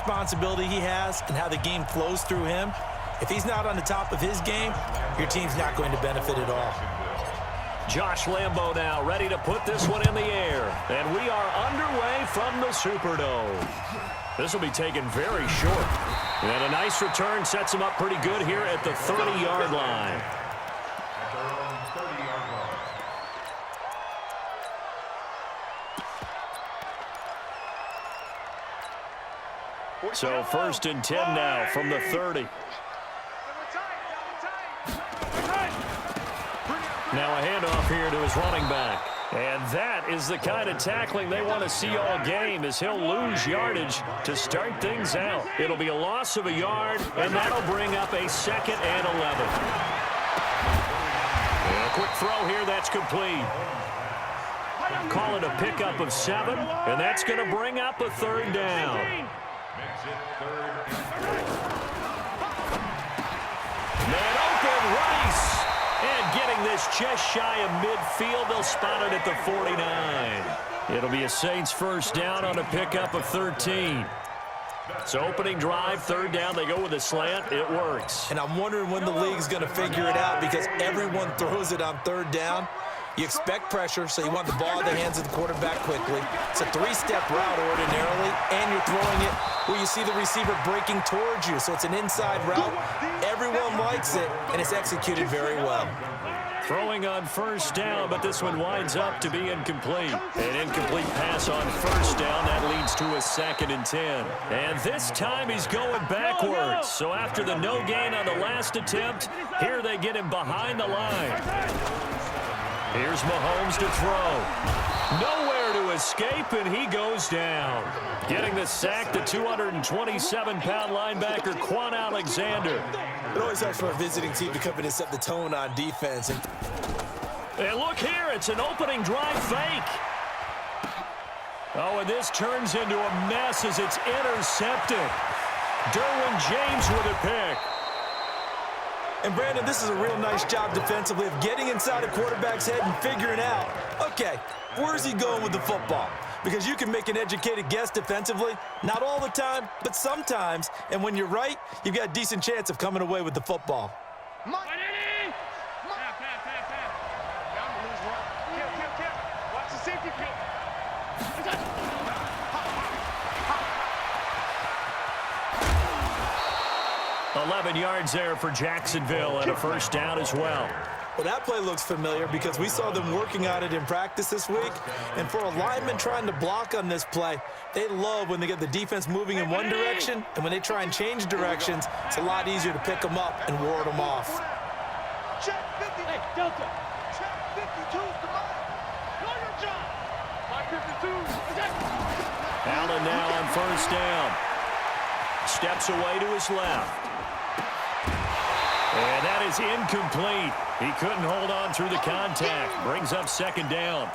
responsibility he has and how the game flows through him, if he's not on the top of his game, your team's not going to benefit at all. Josh Lambo now ready to put this one in the air. And we are underway from the Superdome. This will be taken very short. And a nice return sets him up pretty good here at the 30-yard line. So 1st and 10 now from the 30. Now a handoff here to his running back. And that is the kind of tackling they want to see all game, as he'll lose yardage to start things out. It'll be a loss of a yard, and that'll bring up a 2nd and 11. And a quick throw here, that's complete. Call it a pickup of 7, and that's going to bring up a 3rd down. Man open, Rice. And getting this just shy of midfield, they'll spot it at the 49. It'll be a Saints 1st down on a pickup of 13. So opening drive, 3rd down, they go with a slant. It works. And I'm wondering when the league's going to figure it out, because everyone throws it on 3rd down. You expect pressure, so you want the ball in the hands of the quarterback quickly. It's a 3-step route ordinarily, and you're throwing it where you see the receiver breaking towards you. So it's an inside route. Everyone likes it, and it's executed very well. Throwing on 1st down, but this one winds up to be incomplete. An incomplete pass on 1st down. That leads to a 2nd and 10. And this time he's going backwards. So after the no gain on the last attempt, here they get him behind the line. Here's Mahomes to throw. Nowhere to escape, and he goes down. Getting the sack, the 227-pound linebacker, Quan Alexander. It always helps for a visiting team to come in and set the tone on defense. And look here, it's an opening drive fake. Oh, and this turns into a mess as it's intercepted. Derwin James with a pick. And, Brandon, this is a real nice job defensively of getting inside a quarterback's head and figuring out, okay, where's he going with the football? Because you can make an educated guess defensively, not all the time, but sometimes. And when you're right, you've got a decent chance of coming away with the football. Watch the safety kick. 11 yards there for Jacksonville and a 1st down as well. Well, that play looks familiar because we saw them working on it in practice this week. And for a lineman trying to block on this play, they love when they get the defense moving in one direction. And when they try and change directions, it's a lot easier to pick them up and ward them off. Check 50. Hey, Delta. Check 52. Come on. Do your job. 552. Allen now on 1st down. Steps away to his left. And that is incomplete. He couldn't hold on through the contact. Brings up 2nd down.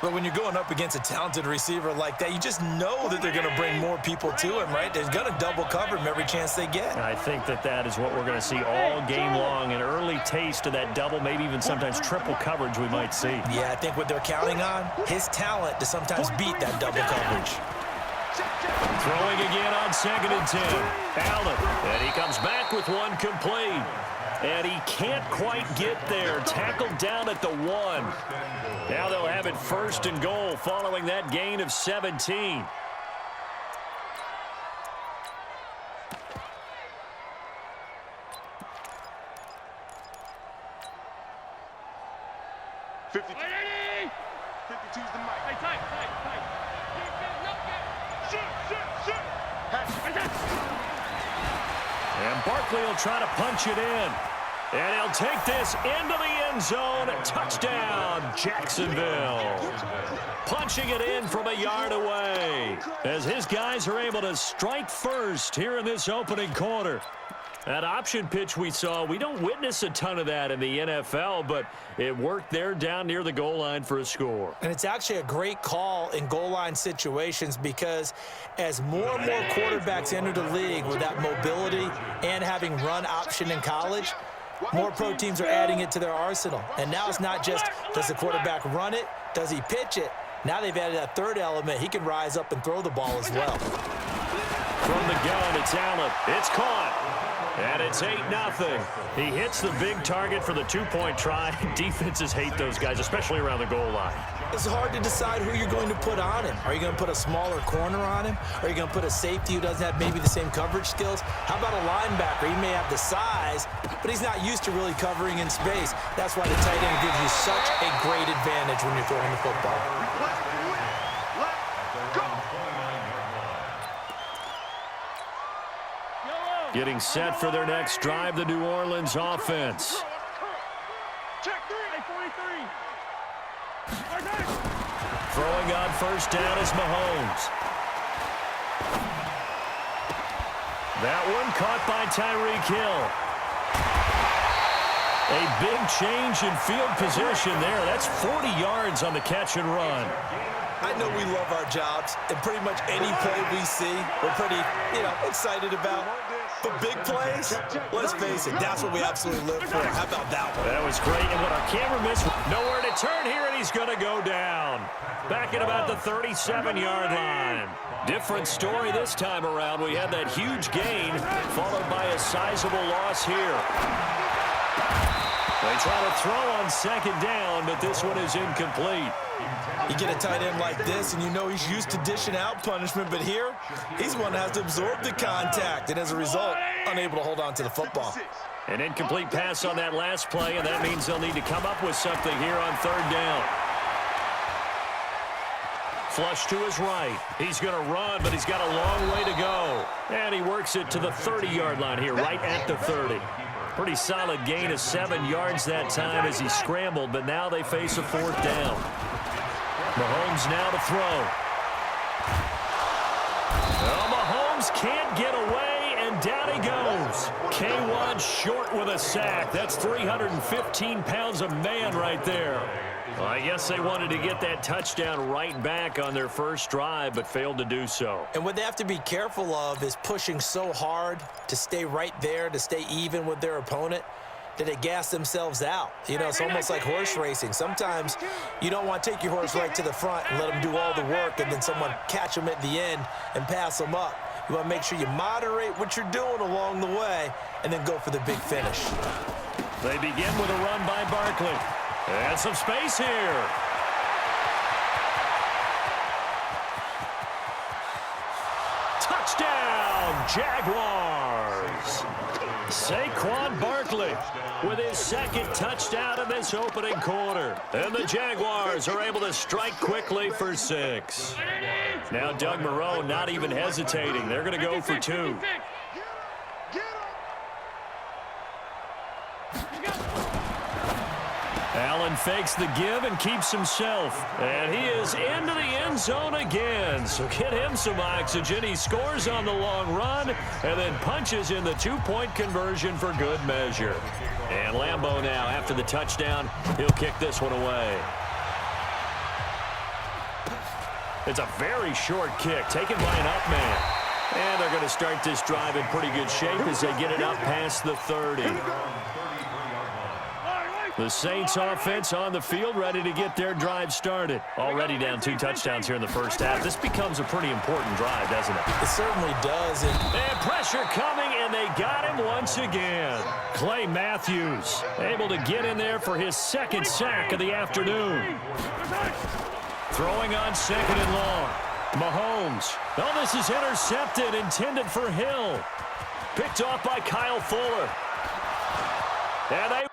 But when you're going up against a talented receiver like that, you just know that they're going to bring more people to him, right? They're going to double cover him every chance they get. I think that is what we're going to see all game long. An early taste of that double, maybe even sometimes triple coverage we might see. Yeah, I think what they're counting on, his talent to sometimes beat that double coverage. Throwing again on 2nd and 10. Allen, and he comes back with one complete. And he can't quite get there. Tackled down at the 1. Now they'll have it 1st and goal following that gain of 17. And Barkley will try to punch it in. And he'll take this into the end zone. Touchdown, Jacksonville. Punching it in from a yard away as his guys are able to strike first here in this opening quarter. That option pitch we saw, we don't witness a ton of that in the NFL, but it worked there down near the goal line for a score. And it's actually a great call in goal line situations because as more and more quarterbacks enter the league with that mobility and having run option in college, more pro teams are adding it to their arsenal. And now it's not just, does the quarterback run it? Does he pitch it? Now they've added that third element. He can rise up and throw the ball as well. From the gun, it's Allen. It's caught. And it's 8-0. He hits the big target for the two-point try. Defenses hate those guys, especially around the goal line. It's hard to decide who you're going to put on him. Are you going to put a smaller corner on him? Are you going to put a safety who doesn't have maybe the same coverage skills? How about a linebacker? He may have the size, but he's not used to really covering in space. That's why the tight end gives you such a great advantage when you're throwing the football. Getting set for their next drive, the New Orleans offense. Throwing on first down is Mahomes. That one caught by Tyreek Hill. A big change in field position there. That's 40 yards on the catch and run. I know we love our jobs, and pretty much any play we see, we're pretty, excited about. But big plays, let's face it, that's what we absolutely live for. How about that one? That was great, and what our camera missed, nowhere to turn here, and he's going to go down. Back at about the 37-yard line. Different story this time around. We had that huge gain, followed by a sizable loss here. They try to throw on second down, but this one is incomplete. You get a tight end like this, and you know he's used to dishing out punishment, but here, he's one that has to absorb the contact, and as a result, unable to hold on to the football. An incomplete pass on that last play, and that means they'll need to come up with something here on third down. Flush to his right. He's going to run, but he's got a long way to go. And he works it to the 30-yard line here, right at the 30. Pretty solid gain of 7 yards that time as he scrambled, but now they face a fourth down. Mahomes now to throw. Well, Mahomes can't get away, and down he goes. K1 short with a sack. That's 315 pounds of man right there. Well, I guess they wanted to get that touchdown right back on their first drive, but failed to do so. And what they have to be careful of is pushing so hard to stay right there, to stay even with their opponent, that they gas themselves out. It's almost like horse racing. Sometimes you don't want to take your horse right to the front and let them do all the work and then someone catch them at the end and pass them up. You want to make sure you moderate what you're doing along the way and then go for the big finish. They begin with a run by Barkley. And some space here. Touchdown, Jaguars. Saquon Barkley with his second touchdown of this opening quarter. And the Jaguars are able to strike quickly for 6. Now Doug Marrone not even hesitating. They're going to go for 2. Allen fakes the give and keeps himself. And he is into the end zone again. So get him some oxygen. He scores on the long run and then punches in the two-point conversion for good measure. And Lambeau now, after the touchdown, he'll kick this one away. It's a very short kick taken by an up man. And they're going to start this drive in pretty good shape as they get it up past the 30. The Saints offense on the field, ready to get their drive started. Already down 2 touchdowns here in the first half. This becomes a pretty important drive, doesn't it? It certainly does. And pressure coming, and they got him once again. Clay Matthews able to get in there for his second sack of the afternoon. Throwing on second and long. Mahomes. Oh, this is intercepted, intended for Hill. Picked off by Kyle Fuller. And they